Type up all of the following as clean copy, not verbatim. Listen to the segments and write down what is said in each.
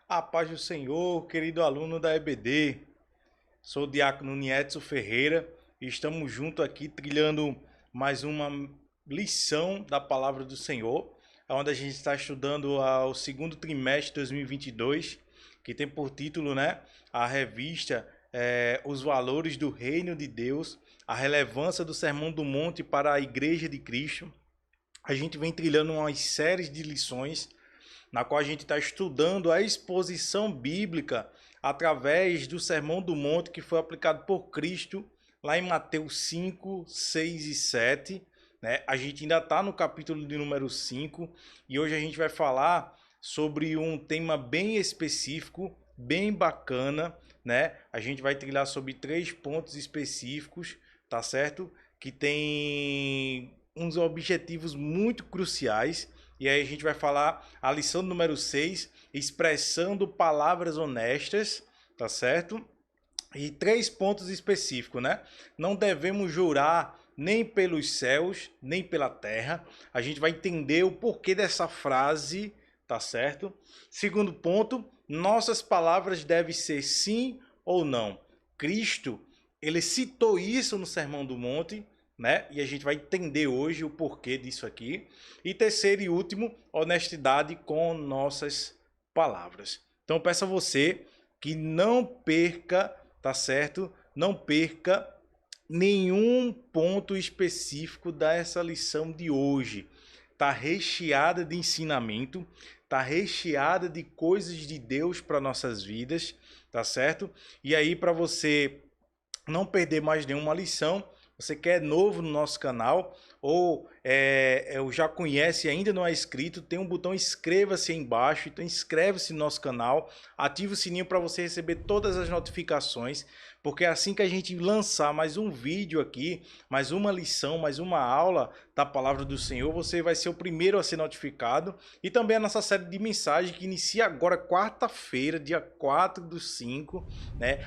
A paz do Senhor, querido aluno da EBD. Sou o diácono Nietzo Ferreira e estamos juntos aqui trilhando mais uma lição da palavra do Senhor, onde a gente está estudando o segundo trimestre de 2022, que tem por título, a revista Os Valores do Reino de Deus, a relevância do Sermão do Monte para a Igreja de Cristo. A gente vem trilhando umas séries de lições na qual a gente está estudando a exposição bíblica através do Sermão do Monte que foi aplicado por Cristo lá em Mateus 5, 6 e 7. A gente ainda está no capítulo de número 5 e hoje a gente vai falar sobre um tema bem específico, bem bacana, A gente vai trilhar sobre 3 pontos específicos, tá certo? Que tem uns objetivos muito cruciais. E aí a gente vai falar a lição número 6, expressando palavras honestas, tá certo? E 3 pontos específicos, Não devemos jurar nem pelos céus, nem pela terra. A gente vai entender o porquê dessa frase, tá certo? Segundo ponto, nossas palavras devem ser sim ou não. Cristo, ele citou isso no Sermão do Monte, E a gente vai entender hoje o porquê disso aqui. E terceiro e último, honestidade com nossas palavras. Então peço a você que não perca, tá certo? Não perca nenhum ponto específico dessa lição de hoje. Tá recheada de ensinamento, tá recheada de coisas de Deus para nossas vidas, tá certo? E aí, para você não perder mais nenhuma lição, você que é novo no nosso canal ou já conhece e ainda não é inscrito, tem um botão inscreva-se aí embaixo, então inscreve-se no nosso canal, ativa o sininho para você receber todas as notificações, porque é assim que a gente lançar mais um vídeo aqui, mais uma lição, mais uma aula da palavra do Senhor, você vai ser o primeiro a ser notificado. E também a nossa série de mensagens que inicia agora quarta-feira, dia 4/5,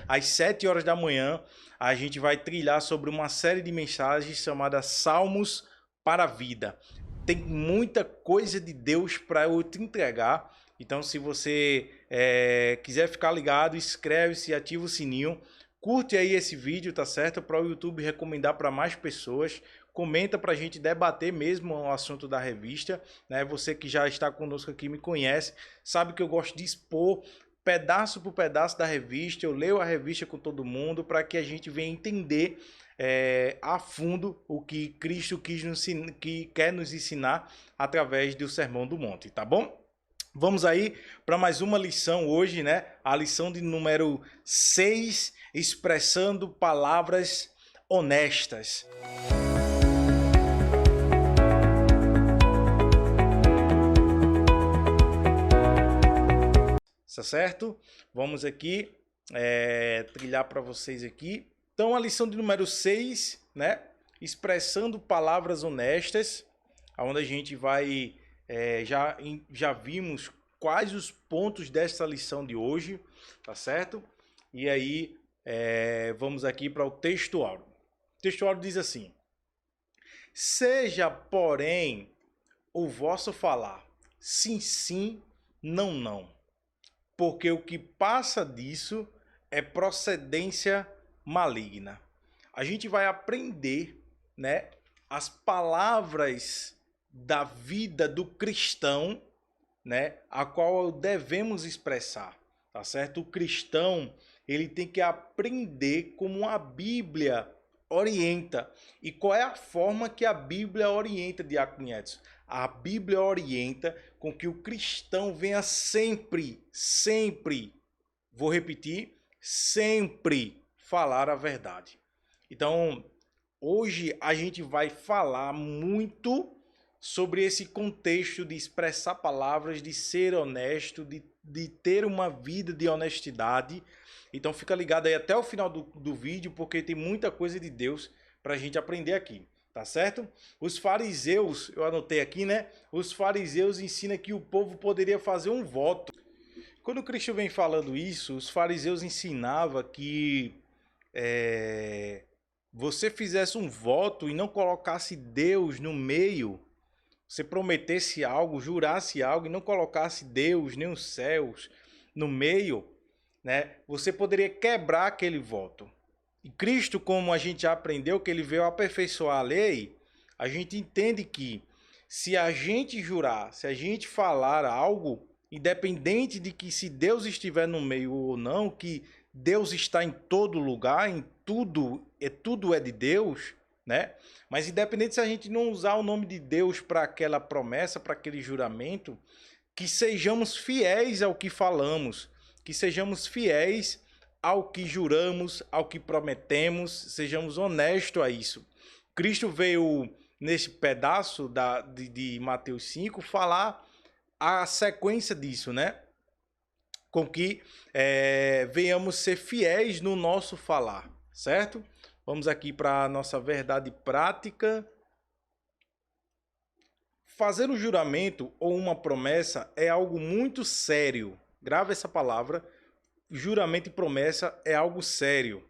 às 7 horas da manhã, a gente vai trilhar sobre uma série de mensagens chamada Salmos para a Vida. Tem muita coisa de Deus para eu te entregar, então se você quiser ficar ligado, inscreve-se, ativa o sininho, curte aí esse vídeo, tá certo? Para o YouTube recomendar para mais pessoas, comenta para a gente debater mesmo o assunto da revista, Você que já está conosco aqui me conhece, sabe que eu gosto de expor pedaço por pedaço da revista, eu leio a revista com todo mundo para que a gente venha entender a fundo o que Cristo quer nos ensinar através do Sermão do Monte, tá bom? Vamos aí para mais uma lição hoje, A lição de número 6, expressando palavras honestas. Tá certo? Vamos aqui trilhar para vocês aqui. Então, a lição de número 6, Expressando palavras honestas, onde a gente vai, já vimos quais os pontos dessa lição de hoje, tá certo? E aí, vamos aqui para o texto áureo. O texto áureo diz assim: seja, porém, o vosso falar sim, sim, não, não. Porque o que passa disso é procedência maligna. A gente vai aprender, as palavras da vida do cristão, a qual devemos expressar, tá certo? O cristão, ele tem que aprender como a Bíblia orienta. E qual é a forma que a Bíblia orienta, Diácono Edson? A Bíblia orienta com que o cristão venha sempre, vou repetir, sempre falar a verdade. Então, hoje a gente vai falar muito sobre esse contexto de expressar palavras, de ser honesto, de ter uma vida de honestidade. Então fica ligado aí até o final do vídeo, porque tem muita coisa de Deus para a gente aprender aqui, tá certo? Os fariseus, eu anotei aqui, Os fariseus ensinam que o povo poderia fazer um voto. Quando o Cristo vem falando isso, os fariseus ensinavam que você fizesse um voto e não colocasse Deus no meio, você prometesse algo, jurasse algo e não colocasse Deus, nem os céus, no meio, né, você poderia quebrar aquele voto. E Cristo, como a gente já aprendeu que ele veio aperfeiçoar a lei, a gente entende que se a gente jurar, se a gente falar algo, independente de que se Deus estiver no meio ou não, que Deus está em todo lugar, em tudo é de Deus, né? Mas independente se a gente não usar o nome de Deus para aquela promessa, para aquele juramento, que sejamos fiéis ao que falamos, que sejamos fiéis ao que juramos, ao que prometemos, sejamos honestos a isso. Cristo veio nesse pedaço de Mateus 5 falar a sequência disso, né? Com que venhamos ser fiéis no nosso falar, certo? Vamos aqui para a nossa verdade prática. Fazer um juramento ou uma promessa é algo muito sério. Grave essa palavra. Juramento e promessa é algo sério.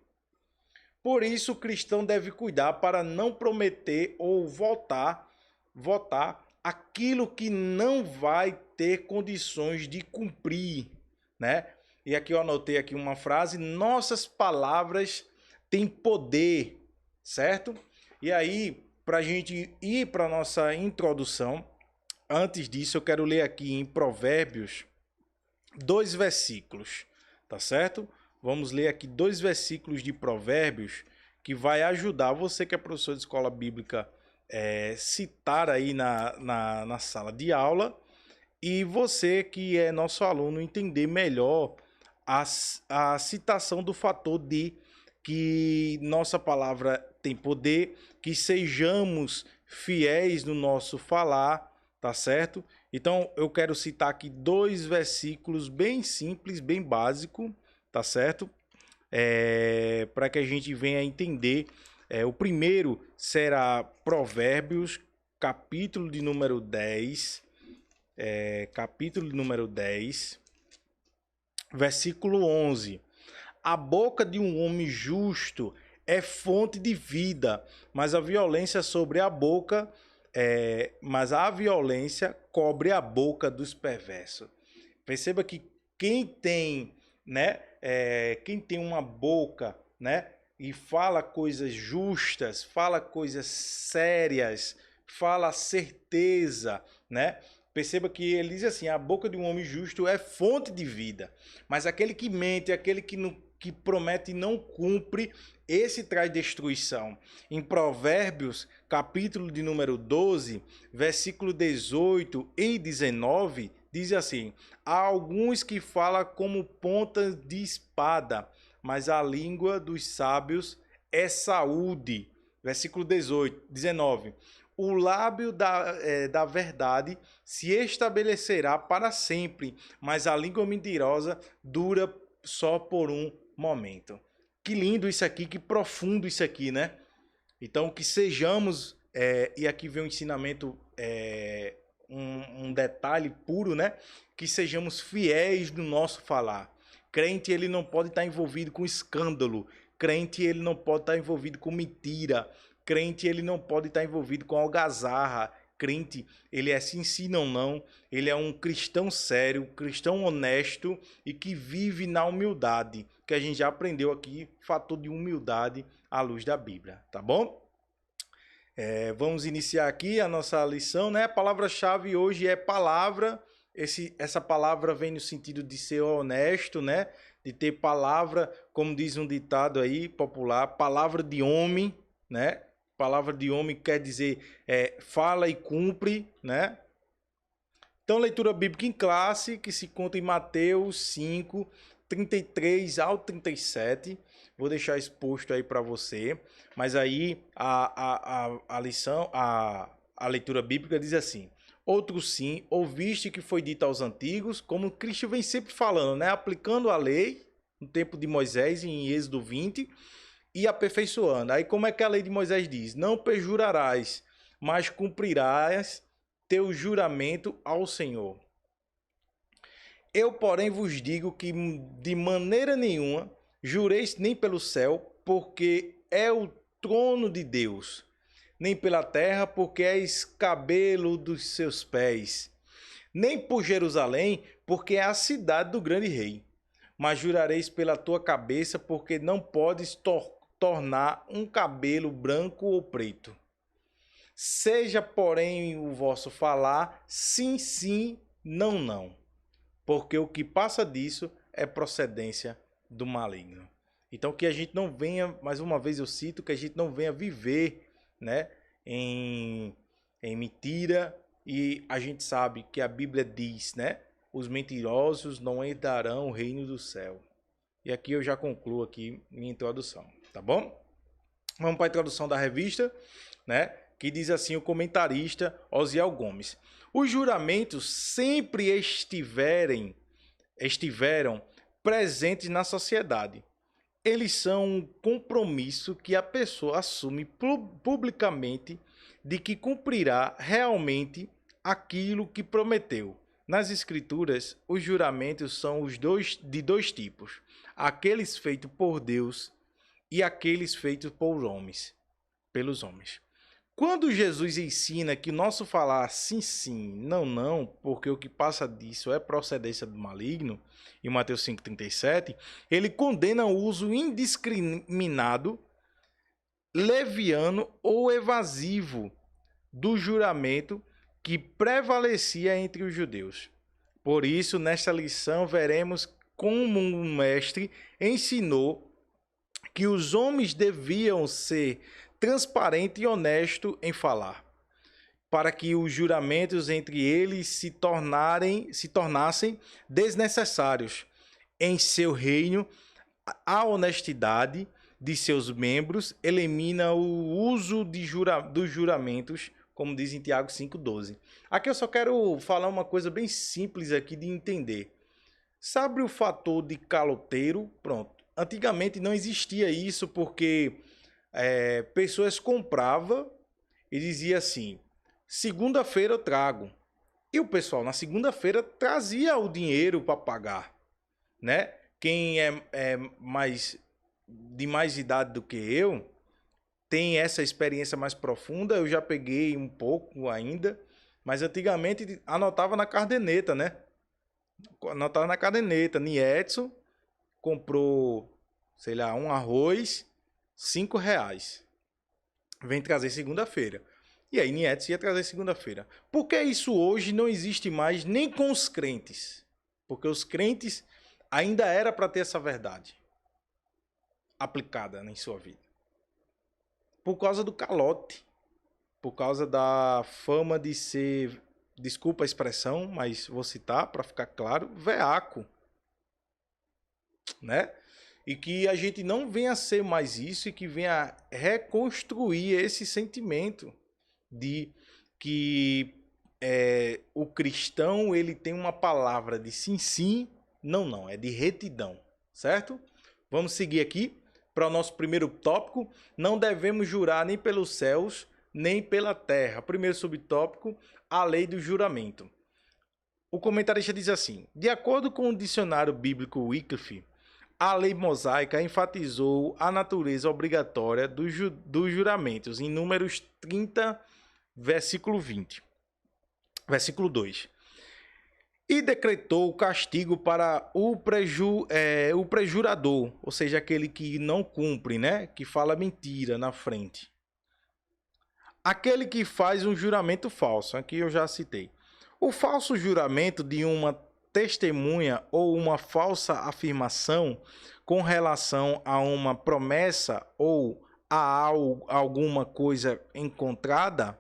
Por isso, o cristão deve cuidar para não prometer ou votar aquilo que não vai ter condições de cumprir, né? E aqui eu anotei aqui uma frase: nossas palavras têm poder, certo? E aí, para a gente ir para a nossa introdução, antes disso eu quero ler aqui em Provérbios 2 versículos, tá certo? Vamos ler aqui 2 versículos de Provérbios que vai ajudar você que é professor de escola bíblica citar aí na sala de aula, e você que é nosso aluno entender melhor a citação do fator de que nossa palavra tem poder, que sejamos fiéis no nosso falar, tá certo? Então eu quero citar aqui 2 versículos bem simples, bem básico, tá certo? Para que a gente venha entender. O primeiro será Provérbios, capítulo de número 10, versículo 11. A boca de um homem justo é fonte de vida, mas a violência cobre a boca dos perversos. Perceba que quem tem, né, quem tem uma boca, né, e fala coisas justas, fala coisas sérias, fala certeza, né? Perceba que ele diz assim: a boca de um homem justo é fonte de vida, mas aquele que mente, aquele que promete e não cumpre, esse traz destruição. Em Provérbios, capítulo de número 12, versículo 18 e 19, diz assim: há alguns que falam como pontas de espada, mas a língua dos sábios é saúde. Versículo 19. O lábio da verdade se estabelecerá para sempre, mas a língua mentirosa dura só por um momento. Que lindo isso aqui, que profundo isso aqui, né? Então, que sejamos, e aqui vem um ensinamento, um detalhe puro, né? Que sejamos fiéis no nosso falar. Crente, ele não pode estar envolvido com escândalo. Crente, ele não pode estar envolvido com mentira. Crente, ele não pode estar envolvido com algazarra. Crente, ele é sim, sim, não, não. Ele é um cristão sério, cristão honesto e que vive na humildade, que a gente já aprendeu aqui, fator de humildade à luz da Bíblia, tá bom? Vamos iniciar aqui a nossa lição, né? A palavra-chave hoje é palavra. Essa palavra vem no sentido de ser honesto, né? De ter palavra, como diz um ditado aí popular, palavra de homem, né? Palavra de homem quer dizer fala e cumpre, né? Então, leitura bíblica em classe, que se conta em Mateus 5, 33 ao 37. Vou deixar exposto aí para você. Mas aí a lição, a leitura bíblica diz assim: outro sim, ouviste que foi dito aos antigos, como Cristo vem sempre falando, né? Aplicando a lei no tempo de Moisés, em Êxodo 20, e aperfeiçoando. Aí como é que a lei de Moisés diz? Não perjurarás, mas cumprirás teu juramento ao Senhor. Eu, porém, vos digo que de maneira nenhuma jureis nem pelo céu, porque é o trono de Deus, nem pela terra, porque é escabelo dos seus pés, nem por Jerusalém, porque é a cidade do grande rei. Mas jurareis pela tua cabeça, porque não podes tornar um cabelo branco ou preto. Seja, porém, o vosso falar sim, sim, não, não. Porque o que passa disso é procedência do maligno. Então que a gente não venha, mais uma vez eu cito, que a gente não venha viver, né, em mentira, e a gente sabe que a Bíblia diz, né, os mentirosos não herdarão o reino do céu. E aqui eu já concluo aqui minha introdução, tá bom? Vamos para a introdução da revista, né, que diz assim o comentarista Osiel Gomes. Os juramentos sempre estiveram presentes na sociedade. Eles são um compromisso que a pessoa assume publicamente de que cumprirá realmente aquilo que prometeu. Nas Escrituras, os juramentos são de dois tipos: aqueles feitos por Deus e aqueles feitos pelos homens. Quando Jesus ensina que nosso falar sim, sim, não, não, porque o que passa disso é procedência do maligno, em Mateus 5,37, ele condena o uso indiscriminado, leviano ou evasivo do juramento que prevalecia entre os judeus. Por isso, nesta lição, veremos como um mestre ensinou que os homens deviam ser transparente e honesto em falar, para que os juramentos entre eles se tornassem desnecessários. Em seu reino, a honestidade de seus membros elimina o uso dos juramentos, como diz em Tiago 5,12. Aqui eu só quero falar uma coisa bem simples aqui de entender. Sabe o fator de caloteiro? Pronto. Antigamente não existia isso porque pessoas compravam e dizia assim: segunda-feira eu trago. E o pessoal na segunda-feira trazia o dinheiro para pagar, né? Quem é de mais idade do que eu tem essa experiência mais profunda. Eu já peguei um pouco ainda, mas antigamente anotava na caderneta, né? Anotava na caderneta. Nietson comprou, sei lá, um arroz, R$ 5. Vem trazer segunda-feira. E aí Nietzsche ia trazer segunda-feira. Por que isso hoje não existe mais nem com os crentes? Porque os crentes ainda era para ter essa verdade aplicada em sua vida. Por causa do calote. Por causa da fama de ser, desculpa a expressão, mas vou citar para ficar claro, veaco. Né? E que a gente não venha a ser mais isso e que venha a reconstruir esse sentimento de que o cristão ele tem uma palavra de sim, sim, não, não, é de retidão, certo? Vamos seguir aqui para o nosso primeiro tópico. Não devemos jurar nem pelos céus, nem pela terra. Primeiro subtópico, a lei do juramento. O comentarista diz assim: de acordo com o dicionário bíblico Wycliffe, a lei mosaica enfatizou a natureza obrigatória dos juramentos em Números 30, versículo 20. Versículo 2. E decretou o castigo para o prejurador, ou seja, aquele que não cumpre, né? Que fala mentira na frente. Aquele que faz um juramento falso, aqui eu já citei. O falso juramento de uma testemunha ou uma falsa afirmação com relação a uma promessa ou a alguma coisa encontrada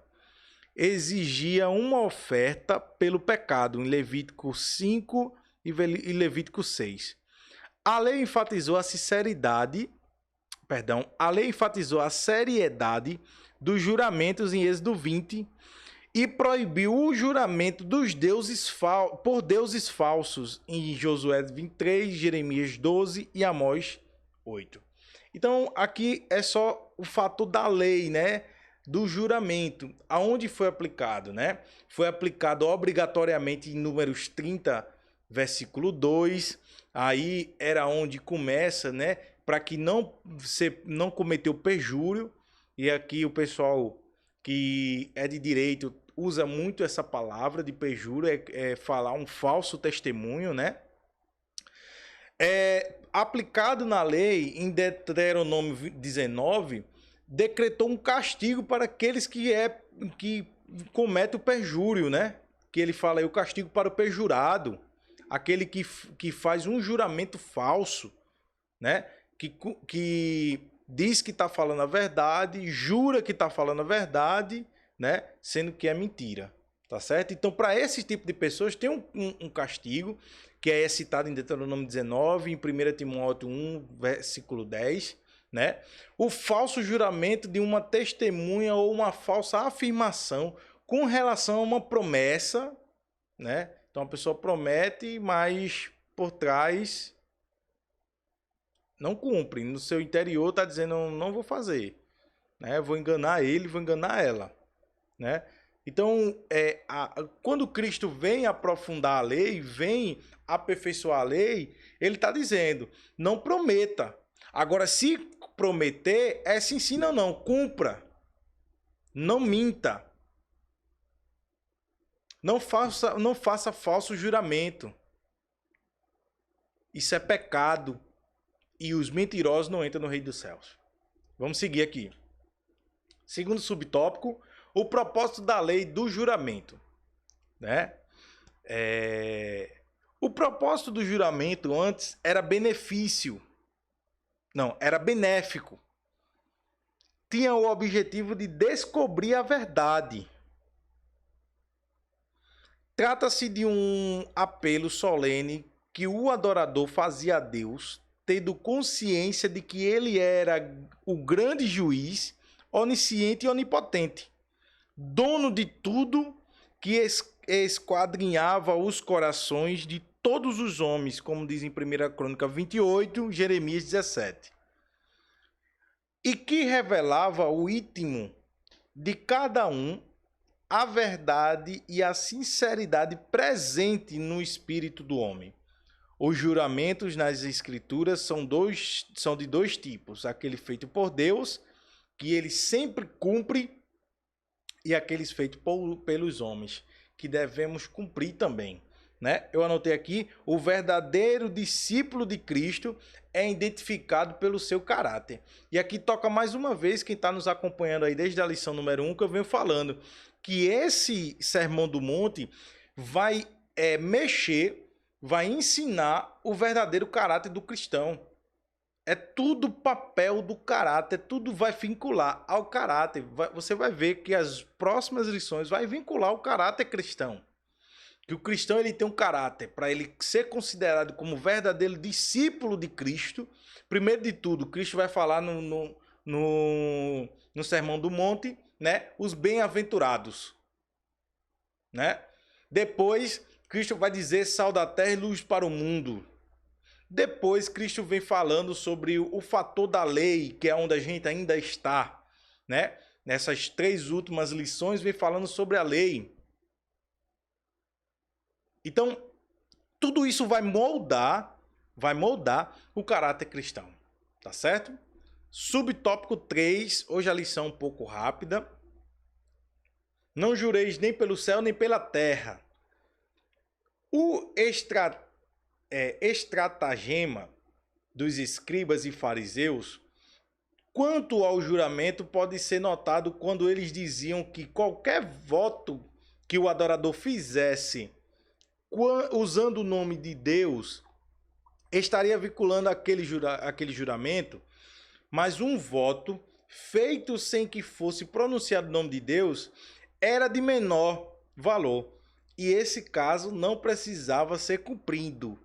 exigia uma oferta pelo pecado, em Levítico 5 e Levítico 6. A lei enfatizou a seriedade dos juramentos em Êxodo 20 e proibiu o juramento dos por deuses falsos em Josué 23, Jeremias 12 e Amós 8. Então, aqui é só o fato da lei, né? Do juramento. Aonde foi aplicado, né? Foi aplicado obrigatoriamente em Números 30, versículo 2. Aí era onde começa, né? Para que você não cometeu perjúrio. E aqui o pessoal que é de direito usa muito essa palavra de perjúrio, é falar um falso testemunho, né? Aplicado na lei, em Deuteronômio 19, decretou um castigo para aqueles que cometem o perjúrio, né? Que ele fala aí, o castigo para o perjurado, aquele que faz um juramento falso, né? Que diz que está falando a verdade, jura que está falando a verdade, né? Sendo que é mentira, tá certo? Então, para esse tipo de pessoas, tem um castigo, que é citado em Deuteronômio 19, em 1 Timóteo 1, versículo 10, né? O falso juramento de uma testemunha ou uma falsa afirmação com relação a uma promessa, né? Então, a pessoa promete, mas por trás não cumpre. No seu interior está dizendo, não vou fazer, né? Vou enganar ele, vou enganar ela, né? Então, quando Cristo vem aprofundar a lei, vem aperfeiçoar a lei, ele está dizendo, não prometa. Agora, se prometer, se ensina ou não, cumpra. Não minta. Não faça falso juramento. Isso é pecado. E os mentirosos não entram no reino dos céus. Vamos seguir aqui. Segundo subtópico, o propósito da lei do juramento, né? O propósito do juramento antes era benefício. Não, era benéfico. Tinha o objetivo de descobrir a verdade. Trata-se de um apelo solene que o adorador fazia a Deus, tendo consciência de que ele era o grande juiz, onisciente e onipotente, dono de tudo, que esquadrinhava os corações de todos os homens, como diz em 1 Crônica 28, Jeremias 17. E que revelava o íntimo de cada um, a verdade e a sinceridade presente no espírito do homem. Os juramentos nas Escrituras são de dois tipos. Aquele feito por Deus, que ele sempre cumpre, e aqueles feitos pelos homens, que devemos cumprir também, né? Eu anotei aqui, o verdadeiro discípulo de Cristo é identificado pelo seu caráter. E aqui toca mais uma vez, quem está nos acompanhando aí desde a lição número 1, que eu venho falando, que esse Sermão do Monte vai vai ensinar o verdadeiro caráter do cristão. É tudo papel do caráter, tudo vai vincular ao caráter. Você vai ver que as próximas lições vai vincular o caráter cristão. Que o cristão ele tem um caráter, para ele ser considerado como verdadeiro discípulo de Cristo. Primeiro de tudo, Cristo vai falar no Sermão do Monte, né? Os bem-aventurados, né? Depois, Cristo vai dizer sal da terra e luz para o mundo. Depois, Cristo vem falando sobre o fator da lei, que é onde a gente ainda está, né? Nessas 3 últimas lições, vem falando sobre a lei. Então, tudo isso vai moldar o caráter cristão, tá certo? Subtópico 3, hoje a lição um pouco rápida. Não jureis nem pelo céu, nem pela terra. O estratagema dos escribas e fariseus quanto ao juramento pode ser notado quando eles diziam que qualquer voto que o adorador fizesse usando o nome de Deus estaria vinculando aquele juramento, mas um voto feito sem que fosse pronunciado o nome de Deus era de menor valor. E esse caso não precisava ser cumprido.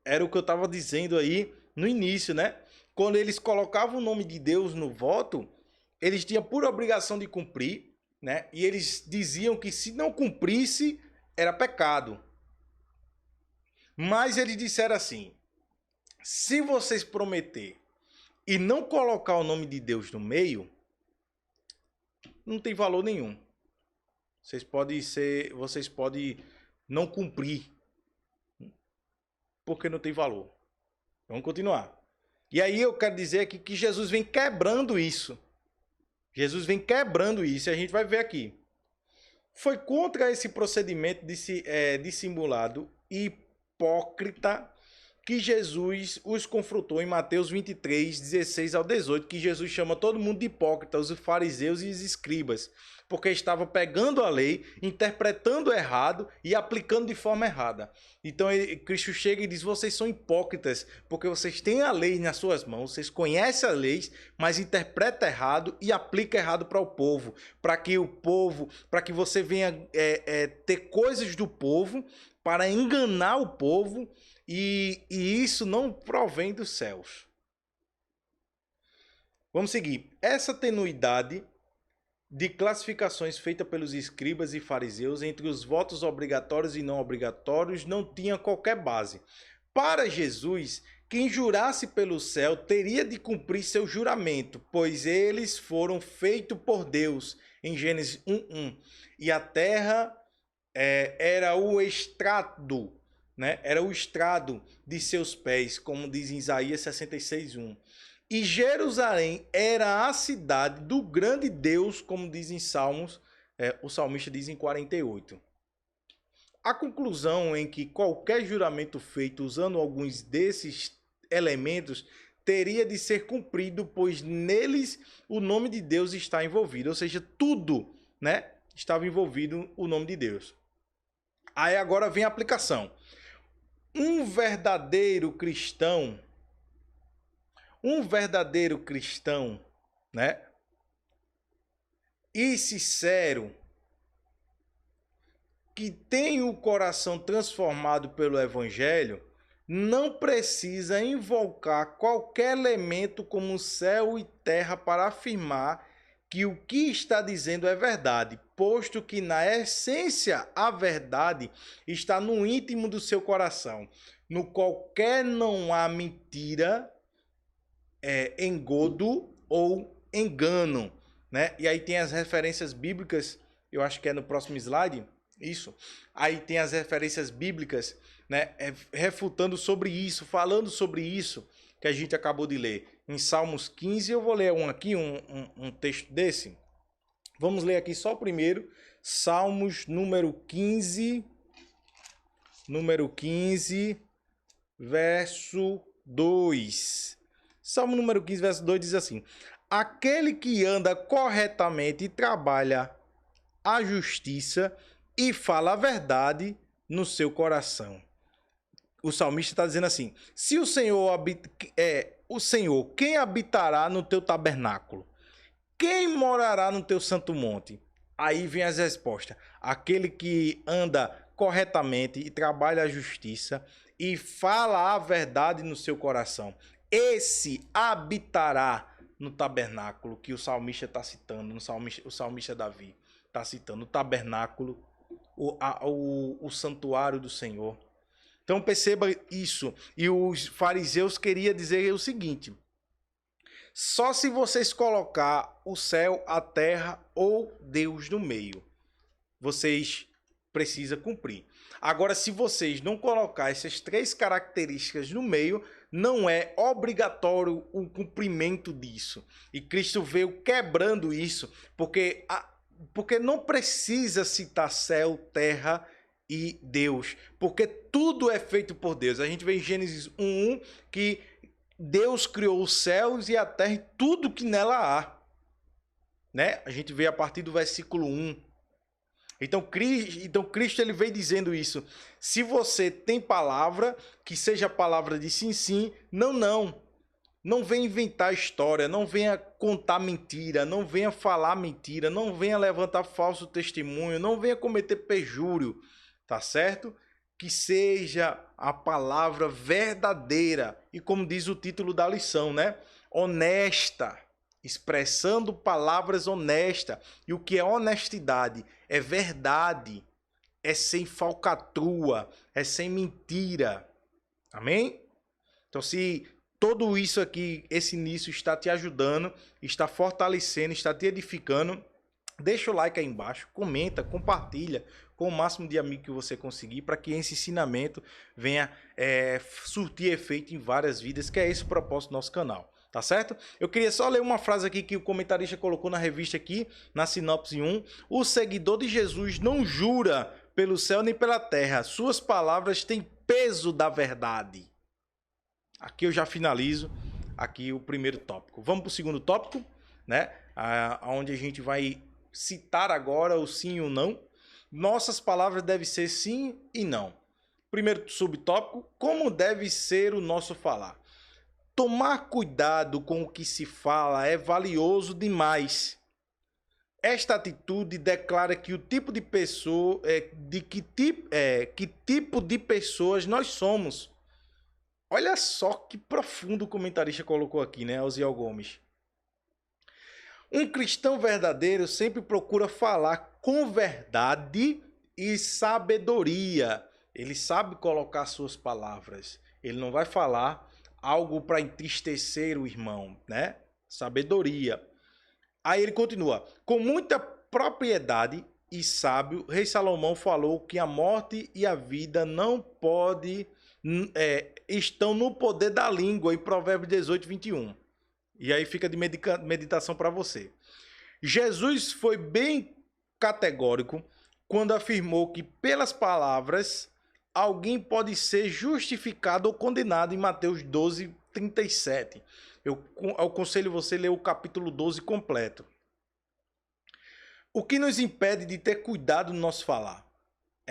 Era o que eu estava dizendo aí no início, né? Quando eles colocavam o nome de Deus no voto, eles tinham por obrigação de cumprir, né? E eles diziam que se não cumprisse, era pecado. Mas eles disseram assim, se vocês prometer e não colocar o nome de Deus no meio, não tem valor nenhum. Vocês podem não cumprir, porque não tem valor. Vamos continuar. E aí eu quero dizer aqui que Jesus vem quebrando isso. Jesus vem quebrando isso e a gente vai ver aqui. Foi contra esse procedimento dissimulado e hipócrita que Jesus os confrontou em Mateus 23, 16 ao 18, que Jesus chama todo mundo de hipócrita, os fariseus e os escribas, porque estava pegando a lei, interpretando errado e aplicando de forma errada. Então Cristo chega e diz, vocês são hipócritas, porque vocês têm a lei nas suas mãos, vocês conhecem a lei, mas interpretam errado e aplicam errado para o povo, para que você venha ter coisas do povo, para enganar o povo, e isso não provém dos céus. Vamos seguir. Essa tenuidade de classificações feita pelos escribas e fariseus entre os votos obrigatórios e não obrigatórios não tinha qualquer base. Para Jesus, quem jurasse pelo céu teria de cumprir seu juramento, pois eles foram feitos por Deus, em Gênesis 1:1. E a terra era o estrado, né? Era o estrado de seus pés, como diz em Isaías 66:1. E Jerusalém era a cidade do grande Deus, como diz em Salmos, o salmista diz em 48. A conclusão em que qualquer juramento feito usando alguns desses elementos teria de ser cumprido, pois neles o nome de Deus está envolvido, ou seja, tudo, né, estava envolvido o nome de Deus. Aí agora vem a aplicação. Um verdadeiro cristão, né, e sincero, que tem o coração transformado pelo Evangelho, não precisa invocar qualquer elemento como céu e terra para afirmar que o que está dizendo é verdade, posto que na essência a verdade está no íntimo do seu coração, no qualquer não há mentira, engodo ou engano, né? E aí tem as referências bíblicas, eu acho que é no próximo slide, isso. Aí tem as referências bíblicas, né, refutando sobre isso, falando sobre isso que a gente acabou de ler. Em Salmos 15, eu vou ler um texto desse. Vamos ler aqui só o primeiro. Salmos número 15, verso 2. Salmo número 15, verso 2 diz assim: aquele que anda corretamente e trabalha a justiça e fala a verdade no seu coração. O salmista está dizendo assim: se o Senhor quem habitará no teu tabernáculo? Quem morará no teu santo monte? Aí vem as respostas: aquele que anda corretamente e trabalha a justiça e fala a verdade no seu coração. Esse habitará no tabernáculo que o salmista está citando, o salmista Davi está citando, o tabernáculo, o santuário do Senhor. Então perceba isso. E os fariseus queriam dizer o seguinte: só se vocês colocar o céu, a terra ou Deus no meio, vocês precisam cumprir. Agora, se vocês não colocar essas três características no meio, não é obrigatório o cumprimento disso. E Cristo veio quebrando isso, porque não precisa citar céu, terra e Deus, porque tudo é feito por Deus. A gente vê em Gênesis 1:1 que Deus criou os céus e a terra e tudo que nela há, né? A gente vê a partir do versículo 1. Então Cristo ele veio dizendo isso. Se você tem palavra, que seja palavra de sim, sim, não, não. Não venha inventar história, não venha contar mentira, não venha falar mentira, não venha levantar falso testemunho, não venha cometer perjúrio, tá certo? Que seja a palavra verdadeira e, como diz o título da lição, né? Honesta, expressando palavras honestas. E o que é honestidade? É verdade, é sem falcatrua, é sem mentira. Amém? Então, se tudo isso aqui, esse início está te ajudando, está fortalecendo, está te edificando, deixa o like aí embaixo, comenta, compartilha com o máximo de amigos que você conseguir, para que esse ensinamento venha surtir efeito em várias vidas, que é esse o propósito do nosso canal. Tá certo? Eu queria só ler uma frase aqui que o comentarista colocou na revista aqui, na sinopse 1. O seguidor de Jesus não jura pelo céu nem pela terra. Suas palavras têm peso da verdade. Aqui eu já finalizo aqui o primeiro tópico. Vamos para o segundo tópico, né? Onde a gente vai citar agora o sim e o não. Nossas palavras devem ser sim e não. Primeiro subtópico, como deve ser o nosso falar? Tomar cuidado com o que se fala é valioso demais. Esta atitude declara que o tipo de pessoa, que tipo de pessoas nós somos. Olha só que profundo o comentarista colocou aqui, né, Osiel Gomes. Um cristão verdadeiro sempre procura falar com verdade e sabedoria. Ele sabe colocar suas palavras. Ele não vai falar algo para entristecer o irmão, né? Sabedoria. Aí ele continua. Com muita propriedade e sábio, rei Salomão falou que a morte e a vida não estão no poder da língua, em Provérbios 18, 21. E aí fica de meditação para você. Jesus foi bem categórico quando afirmou que pelas palavras alguém pode ser justificado ou condenado em Mateus 12, 37. Eu aconselho você a ler o capítulo 12 completo. O que nos impede de ter cuidado no nosso falar?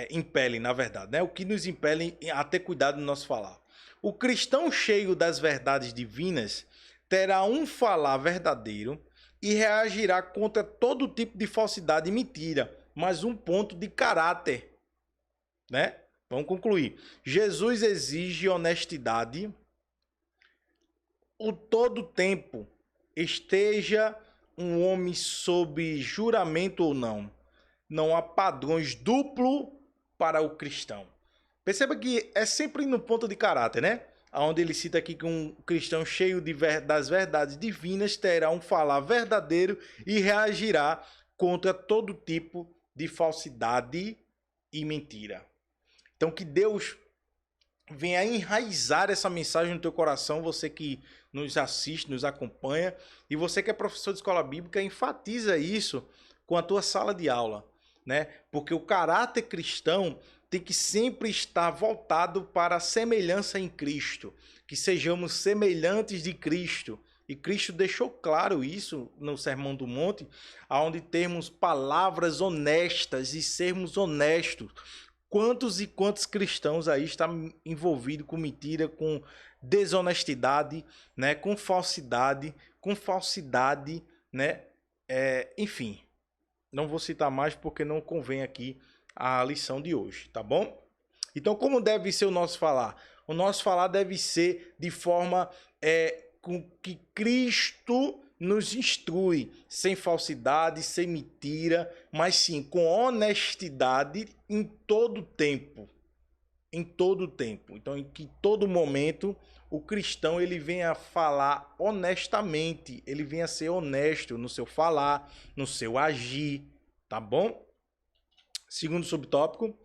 Impele, na verdade, né? O que nos impele a ter cuidado no nosso falar? O cristão cheio das verdades divinas terá um falar verdadeiro e reagirá contra todo tipo de falsidade e mentira, mas um ponto de caráter, né? Vamos concluir. Jesus exige honestidade o todo tempo, esteja um homem sob juramento ou não. Não há padrões duplos para o cristão. Perceba que é sempre no ponto de caráter, né? Onde ele cita aqui que um cristão cheio das verdades divinas terá um falar verdadeiro e reagirá contra todo tipo de falsidade e mentira. Então que Deus venha enraizar essa mensagem no teu coração, você que nos assiste, nos acompanha, e você que é professor de escola bíblica, enfatiza isso com a tua sala de aula, né? Porque o caráter cristão tem que sempre estar voltado para a semelhança em Cristo, que sejamos semelhantes de Cristo. E Cristo deixou claro isso no Sermão do Monte, onde temos palavras honestas e sermos honestos. Quantos e quantos cristãos aí estão envolvidos com mentira, com desonestidade, né? Com falsidade, né? Enfim, não vou citar mais porque não convém aqui a lição de hoje, tá bom? Então, como deve ser o nosso falar? O nosso falar deve ser de forma com que Cristo nos instrui, sem falsidade, sem mentira, mas sim com honestidade em todo tempo. Em todo tempo. Então, em que todo momento o cristão ele venha falar honestamente, ele venha ser honesto no seu falar, no seu agir, tá bom? Segundo subtópico,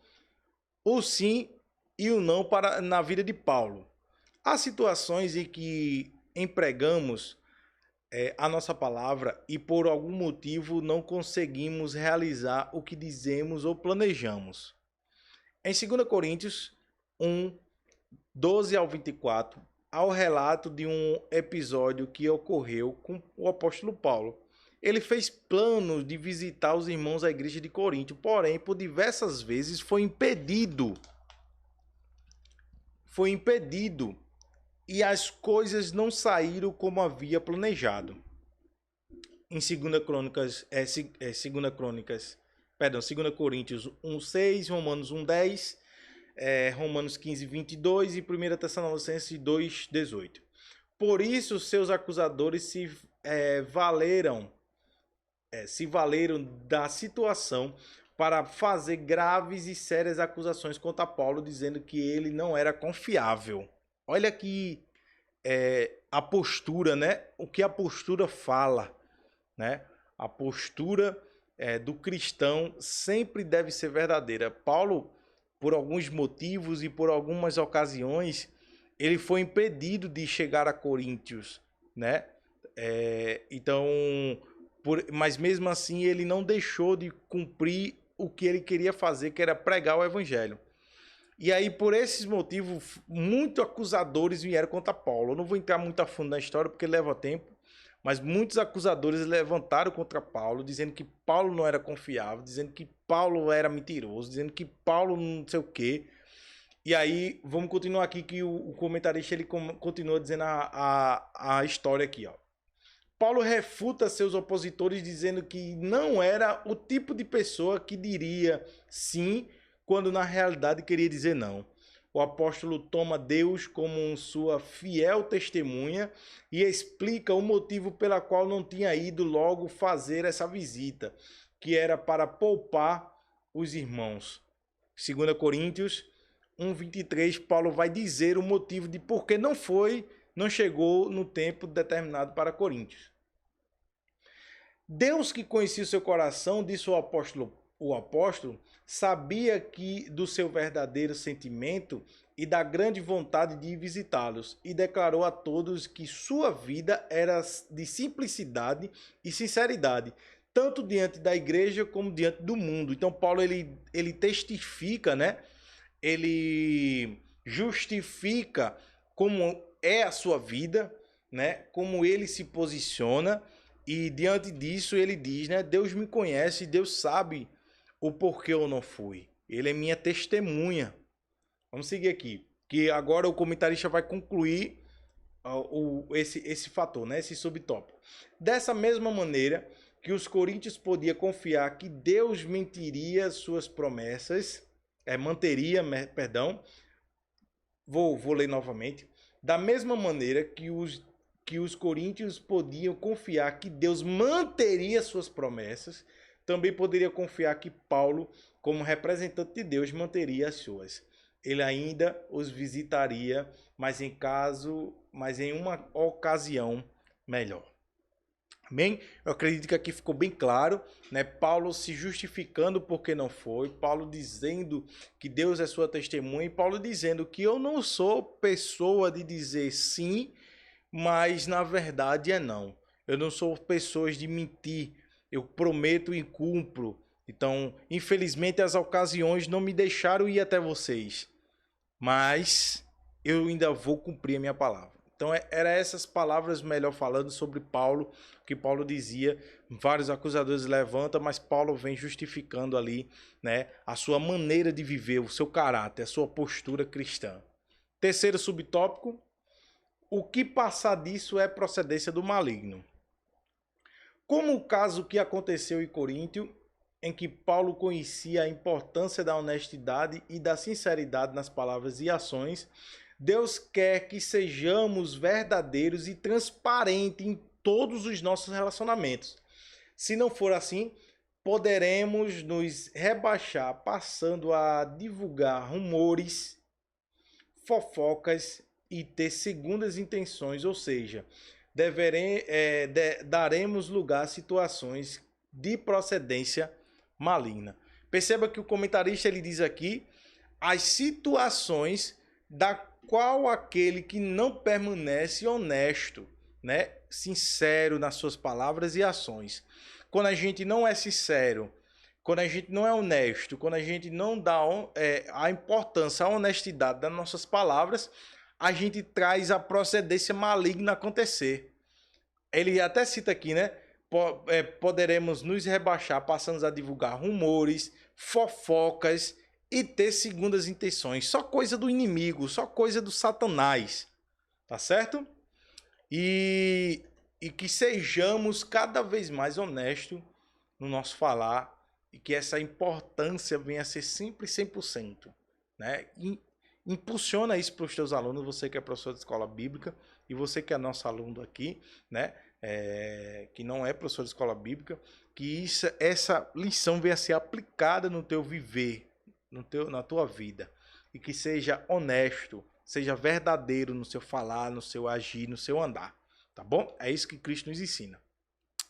o sim e o não na vida de Paulo. Há situações em que empregamos a nossa palavra e por algum motivo não conseguimos realizar o que dizemos ou planejamos. Em 2 Coríntios 1, 12 ao 24, há o relato de um episódio que ocorreu com o apóstolo Paulo. Ele fez planos de visitar os irmãos da igreja de Corinto, porém, por diversas vezes foi impedido. E as coisas não saíram como havia planejado. Em 2 Coríntios 1:6, Romanos 1:10, Romanos 15:22 e 1 Tessalonicenses 2:18. Por isso seus acusadores se valeram da situação para fazer graves e sérias acusações contra Paulo, dizendo que ele não era confiável. Olha aqui a postura, né? O que a postura fala, né? A postura do cristão sempre deve ser verdadeira. Paulo, por alguns motivos e por algumas ocasiões, ele foi impedido de chegar a Coríntios, né? Então, mas mesmo assim ele não deixou de cumprir o que ele queria fazer, que era pregar o evangelho. E aí, por esses motivos, muitos acusadores vieram contra Paulo. Eu não vou entrar muito a fundo na história porque leva tempo, mas muitos acusadores levantaram contra Paulo, dizendo que Paulo não era confiável, dizendo que Paulo era mentiroso, dizendo que Paulo não sei o quê. E aí, vamos continuar aqui que o comentarista ele continua dizendo a história aqui, ó. Paulo refuta seus opositores dizendo que não era o tipo de pessoa que diria sim quando na realidade queria dizer não. O apóstolo toma Deus como sua fiel testemunha e explica o motivo pela qual não tinha ido logo fazer essa visita, que era para poupar os irmãos. 2 Coríntios 1:23, Paulo vai dizer o motivo de por que não chegou no tempo determinado para Coríntios. Deus que conhecia o seu coração, disse o apóstolo, sabia que do seu verdadeiro sentimento e da grande vontade de ir visitá-los, e declarou a todos que sua vida era de simplicidade e sinceridade, tanto diante da igreja como diante do mundo. Então Paulo ele testifica, né? Ele justifica como é a sua vida, né? Como ele se posiciona, e diante disso ele diz, né? Deus me conhece, Deus sabe o porquê eu não fui. Ele é minha testemunha. Vamos seguir aqui, que agora o comentarista vai concluir esse fator, né? Esse subtópico. Dessa mesma maneira que os coríntios podiam confiar que Deus manteria, vou ler novamente. Da mesma maneira que os coríntios podiam confiar que Deus manteria suas promessas, também poderia confiar que Paulo, como representante de Deus, manteria as suas. Ele ainda os visitaria, mas em uma ocasião melhor. Amém? Eu acredito que aqui ficou bem claro, né? Paulo se justificando porque não foi, Paulo dizendo que Deus é sua testemunha, e Paulo dizendo que eu não sou pessoa de dizer sim, mas na verdade é não. Eu não sou pessoa de mentir, eu prometo e cumpro. Então, infelizmente, as ocasiões não me deixaram ir até vocês, mas eu ainda vou cumprir a minha palavra. Então, eram essas palavras, melhor falando, sobre Paulo, que Paulo dizia. Vários acusadores levantam, mas Paulo vem justificando ali, né, a sua maneira de viver, o seu caráter, a sua postura cristã. Terceiro subtópico: o que passar disso é procedência do maligno. Como o caso que aconteceu em Coríntio, em que Paulo conhecia a importância da honestidade e da sinceridade nas palavras e ações, Deus quer que sejamos verdadeiros e transparentes em todos os nossos relacionamentos. Se não for assim, poderemos nos rebaixar passando a divulgar rumores, fofocas e ter segundas intenções, ou seja, daremos lugar a situações de procedência maligna. Perceba que o comentarista ele diz aqui as situações da qual aquele que não permanece honesto, né, sincero nas suas palavras e ações. Quando a gente não é sincero, quando a gente não é honesto, quando a gente não dá a importância, a honestidade das nossas palavras, a gente traz a procedência maligna acontecer. Ele até cita aqui, né? Poderemos nos rebaixar, passando a divulgar rumores, fofocas e ter segundas intenções. Só coisa do inimigo, só coisa do Satanás. Tá certo? E que sejamos cada vez mais honestos no nosso falar e que essa importância venha a ser sempre 100%. Né? E impulsiona isso para os teus alunos, você que é professor de escola bíblica e você que é nosso aluno aqui, né? Que não é professor de escola bíblica, que essa lição venha a ser aplicada no teu viver, na tua vida, e que seja honesto, seja verdadeiro no seu falar, no seu agir, no seu andar, tá bom? É isso que Cristo nos ensina.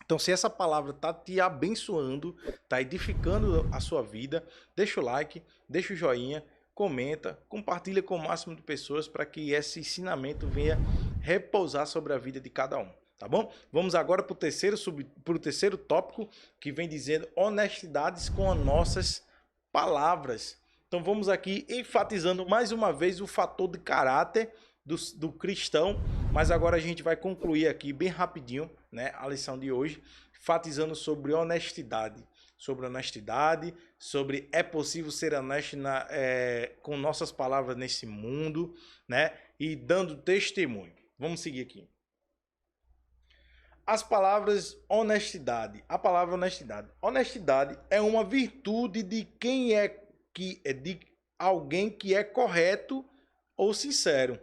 Então, se essa palavra está te abençoando, está edificando a sua vida, deixa o like, deixa o joinha, comenta, compartilha com o máximo de pessoas para que esse ensinamento venha repousar sobre a vida de cada um, tá bom? Vamos agora para o terceiro tópico, que vem dizendo honestidades com as nossas palavras. Então vamos aqui enfatizando mais uma vez o fator de caráter do cristão, mas agora a gente vai concluir aqui bem rapidinho, né, a lição de hoje, enfatizando sobre honestidade, sobre é possível ser honesto com nossas palavras nesse mundo, né, e dando testemunho. Vamos seguir aqui. As palavras honestidade. A palavra honestidade. Honestidade é uma virtude de de alguém que é correto ou sincero,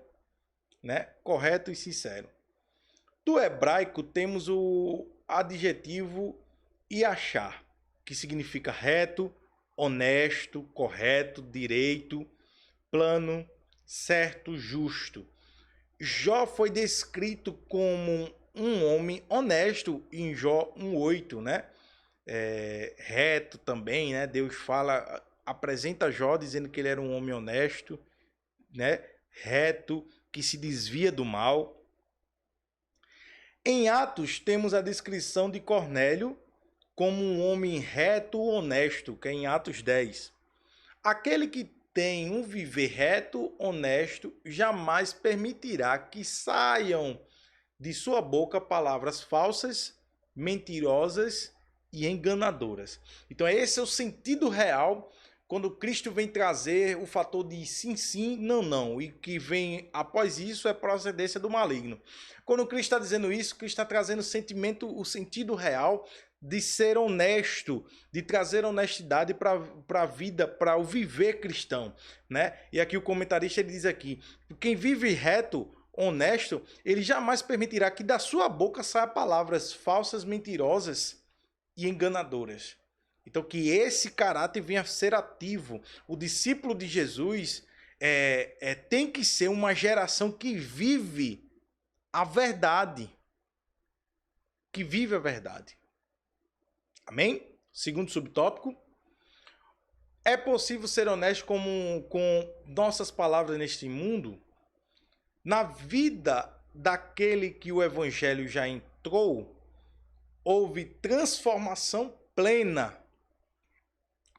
né? Correto e sincero. Do hebraico temos o adjetivo yashar, que significa reto, honesto, correto, direito, plano, certo, justo. Jó foi descrito como um homem honesto em Jó 1:8, né? Reto também, né? Deus apresenta Jó dizendo que ele era um homem honesto, né? Reto, que se desvia do mal. Em Atos temos a descrição de Cornélio como um homem reto, honesto, que é em Atos 10. Aquele que tem um viver reto, honesto, jamais permitirá que saiam de sua boca palavras falsas, mentirosas e enganadoras. Então esse é o sentido real quando Cristo vem trazer o fator de sim, sim, não, não. E que vem após isso é procedência do maligno. Quando Cristo está dizendo isso, Cristo está trazendo o sentido real de ser honesto, de trazer honestidade para a vida, para o viver cristão, né? E aqui o comentarista ele diz aqui, quem vive reto, honesto, ele jamais permitirá que da sua boca saia palavras falsas, mentirosas e enganadoras. Então que esse caráter venha a ser ativo. O discípulo de Jesus tem que ser uma geração que vive a verdade. Que vive a verdade. Amém? Segundo subtópico. É possível ser honesto com nossas palavras neste mundo? Na vida daquele que o evangelho já entrou, houve transformação plena.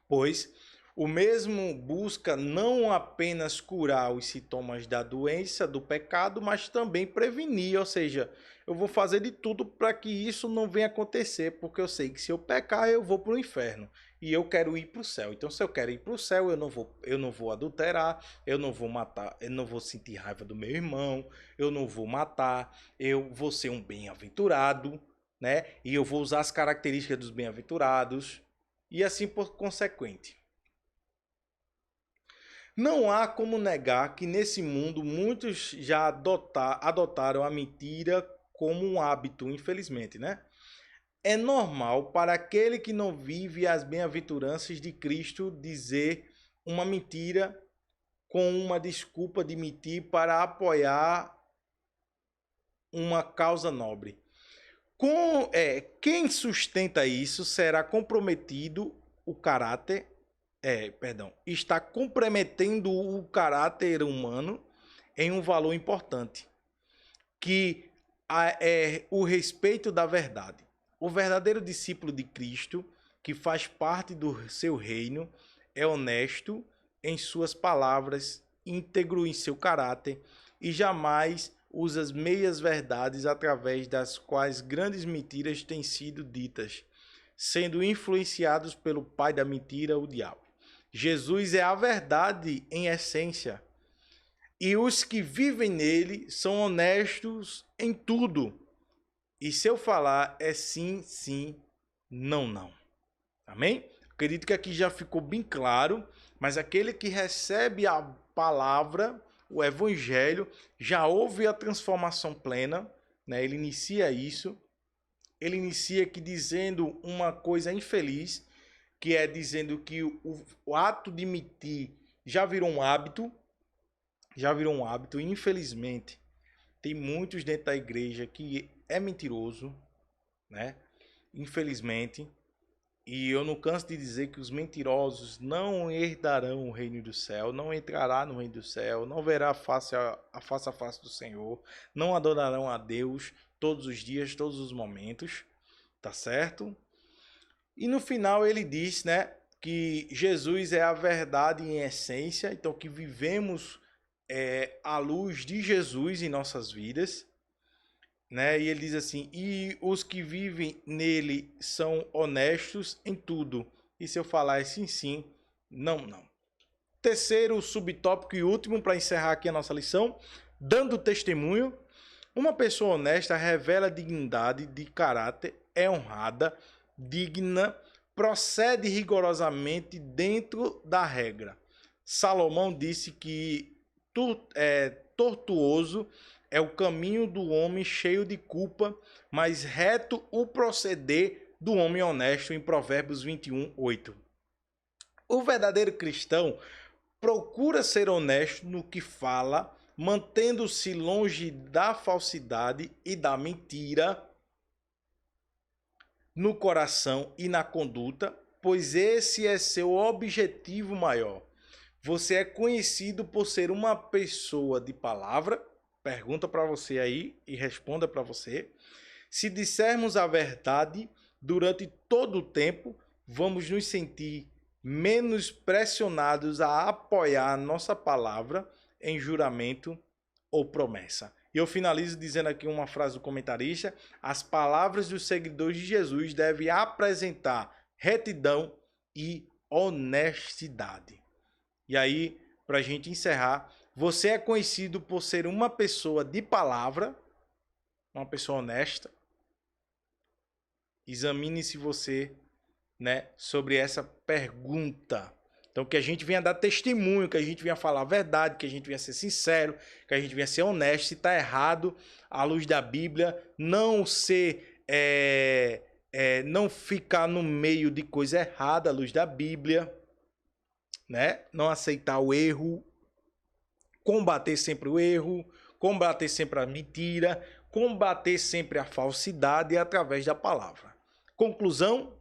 Pois o mesmo busca não apenas curar os sintomas da doença, do pecado, mas também prevenir. Ou seja, eu vou fazer de tudo para que isso não venha acontecer, porque eu sei que se eu pecar, eu vou para o inferno. E eu quero ir para o céu. Então, se eu quero ir para o céu, eu não vou adulterar, eu não vou matar, eu não vou sentir raiva do meu irmão, eu não vou matar, eu vou ser um bem-aventurado, né? E eu vou usar as características dos bem-aventurados. E assim por consequente. Não há como negar que nesse mundo muitos já adotaram a mentira como um hábito, infelizmente, né? É normal para aquele que não vive as bem-aventuranças de Cristo dizer uma mentira com uma desculpa de mentir para apoiar uma causa nobre. Quem sustenta isso será comprometido o caráter, está comprometendo o caráter humano em um valor importante, que é o respeito da verdade. O verdadeiro discípulo de Cristo, que faz parte do seu reino, é honesto em suas palavras, íntegro em seu caráter e jamais usa as meias verdades através das quais grandes mentiras têm sido ditas, sendo influenciados pelo pai da mentira, o diabo. Jesus é a verdade em essência, e os que vivem nele são honestos em tudo. E se eu falar é sim, sim, não, não. Amém? Acredito que aqui já ficou bem claro, mas aquele que recebe a palavra, o evangelho, já houve a transformação plena, né? Ele inicia isso, ele inicia aqui dizendo uma coisa infeliz, que é dizendo que o ato de mentir já virou um hábito, e infelizmente tem muitos dentro da igreja que é mentiroso, né? Infelizmente, E eu não canso de dizer que os mentirosos não herdarão o reino do céu, não entrará no reino do céu, não verá a face do Senhor, não adorarão a Deus todos os dias, todos os momentos, tá certo? E no final ele diz, né, que Jesus é a verdade em essência, então que vivemos à luz de Jesus em nossas vidas, né? E ele diz assim: e os que vivem nele são honestos em tudo. E se eu falar sim, sim, não, não. Terceiro subtópico e último para encerrar aqui a nossa lição, dando testemunho. Uma pessoa honesta revela dignidade de caráter, é honrada, digna, procede rigorosamente dentro da regra. Salomão disse que tortuoso é o caminho do homem cheio de culpa, mas reto o proceder do homem honesto, em Provérbios 21, 8. O verdadeiro cristão procura ser honesto no que fala, mantendo-se longe da falsidade e da mentira no coração e na conduta, pois esse é seu objetivo maior. Você é conhecido por ser uma pessoa de palavra. Pergunta para você aí e responda para você. Se dissermos a verdade durante todo o tempo, vamos nos sentir menos pressionados a apoiar nossa palavra em juramento ou promessa. E eu finalizo dizendo aqui uma frase do comentarista: as palavras dos seguidores de Jesus devem apresentar retidão e honestidade. E aí, para a gente encerrar, você é conhecido por ser uma pessoa de palavra, uma pessoa honesta. Examine se você, né, sobre essa pergunta. Então, que a gente venha dar testemunho, que a gente venha falar a verdade, que a gente venha ser sincero, que a gente venha ser honesto. Se está errado, à luz da Bíblia, não ser, não ficar no meio de coisa errada à luz da Bíblia, né? Não aceitar o erro, combater sempre o erro, combater sempre a mentira, combater sempre a falsidade através da palavra. Conclusão,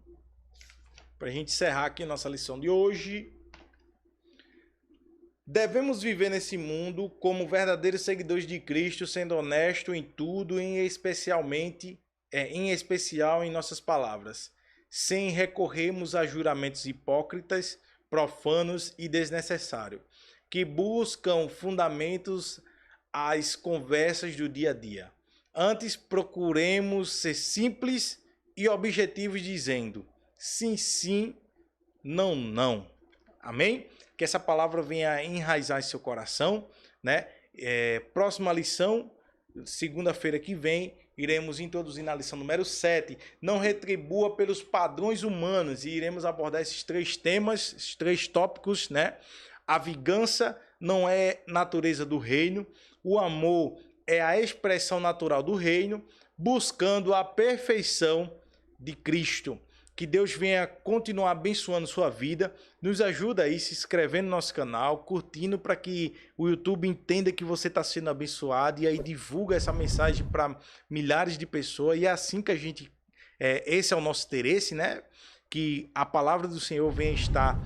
para a gente encerrar aqui nossa lição de hoje: devemos viver nesse mundo como verdadeiros seguidores de Cristo, sendo honestos em tudo, em especial em nossas palavras, sem recorrermos a juramentos hipócritas, profanos e desnecessários, que buscam fundamentos às conversas do dia a dia. Antes, procuremos ser simples e objetivos, dizendo sim, sim, não, não. Amém? Que essa palavra venha enraizar em seu coração, né? Próxima lição, segunda-feira que vem, iremos introduzir na lição número 7, não retribua pelos padrões humanos, e iremos abordar esses 3 temas, esses 3 tópicos, né? A vingança não é natureza do reino, o amor é a expressão natural do reino, buscando a perfeição de Cristo. Que Deus venha continuar abençoando sua vida. Nos ajuda aí se inscrevendo no nosso canal, curtindo, para que o YouTube entenda que você está sendo abençoado, e aí divulga essa mensagem para milhares de pessoas. E é assim que a gente... esse é o nosso interesse, né? Que a palavra do Senhor venha estar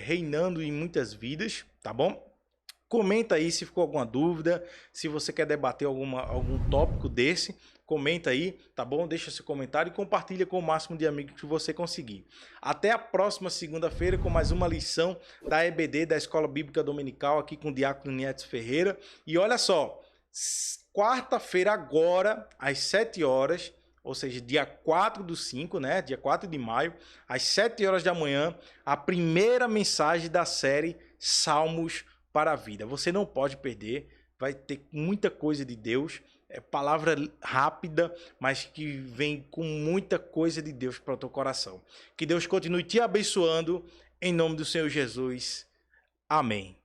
reinando em muitas vidas, tá bom? Comenta aí se ficou alguma dúvida, se você quer debater algum tópico desse, comenta aí, tá bom? Deixa seu comentário e compartilha com o máximo de amigos que você conseguir. Até a próxima segunda-feira com mais uma lição da EBD, da Escola Bíblica Dominical, aqui com o Diácono Nietzs Ferreira. E olha só, quarta-feira agora, às 7 horas, ou seja, dia 4/5, né? Dia 4 de maio, às 7 horas da manhã, a primeira mensagem da série Salmos para a Vida. Você não pode perder, vai ter muita coisa de Deus, palavra rápida, mas que vem com muita coisa de Deus para o teu coração. Que Deus continue te abençoando, em nome do Senhor Jesus. Amém.